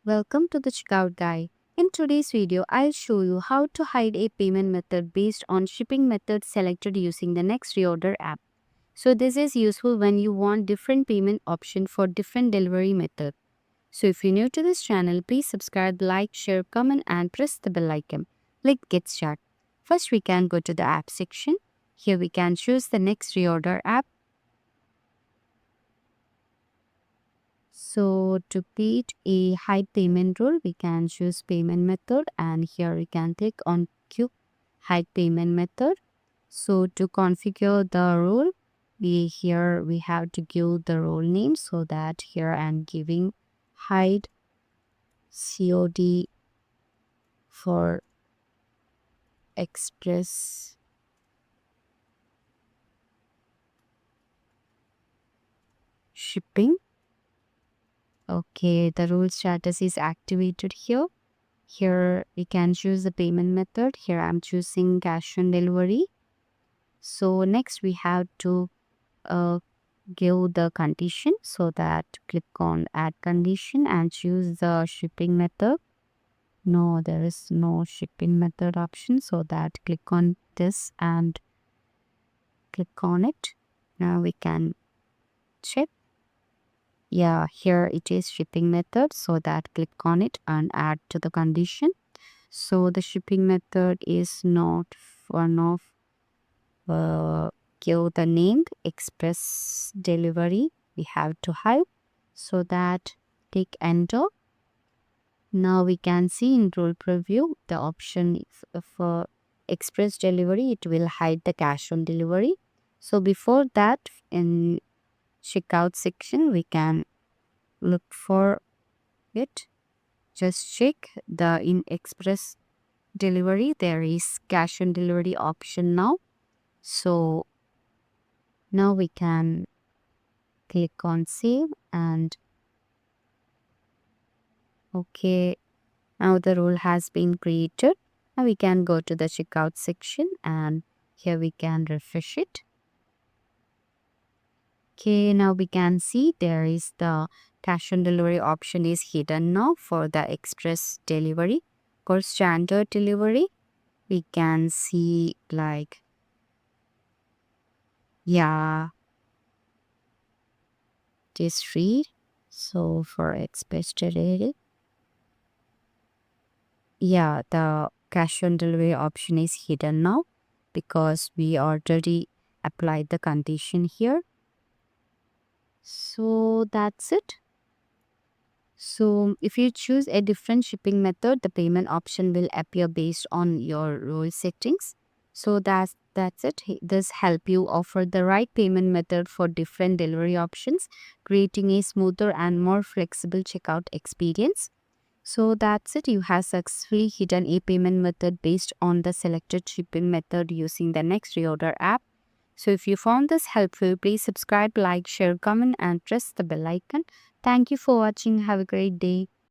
Welcome to the Checkout Guide. In today's video, I'll show you how to hide a payment method based on shipping method selected using the Next Reorder app. So this is useful when you want different payment option for different delivery method. So if you're new to this channel, please subscribe, like, share, comment and press the bell icon. Let's get started. First, we can go to the app section. Here we can choose the Next Reorder app. So to create a hide payment rule, we can choose payment method and here we can click on Q hide payment method. So to configure the rule, we have to give the role name, so that here I'm giving hide COD for express shipping. Okay, the rule status is activated here. Here we can choose the payment method. Here I'm choosing cash on delivery. So next we have to uh, give the condition, so that click on add condition and choose the shipping method. No, there is no shipping method option, so that click on this and click on it. Now we can check. Yeah, here it is shipping method, so that click on it and add to the condition. So the shipping method is not one of give the name express delivery. We have to hide, so that click enter. Now we can see in rule preview the option for express delivery, it will hide the cash on delivery. So before that, in checkout section we can look for it. Just check the in express delivery there is cash on delivery option now. So now we can click on save and okay, now the rule has been created. Now we can go to the checkout section and here we can refresh it. Okay, now we can see there is the cash on delivery option is hidden now for the express delivery. For standard delivery, we can see like, yeah, it is free. So for express delivery, yeah, the cash on delivery option is hidden now because we already applied the condition here. So that's it. So if you choose a different shipping method, the payment option will appear based on your role settings. So that's it. This help you offer the right payment method for different delivery options, creating a smoother and more flexible checkout experience. So that's it. You have successfully hidden a payment method based on the selected shipping method using the Next Reorder app. So if you found this helpful, please subscribe, like, share, comment and press the bell icon. Thank you for watching. Have a great day.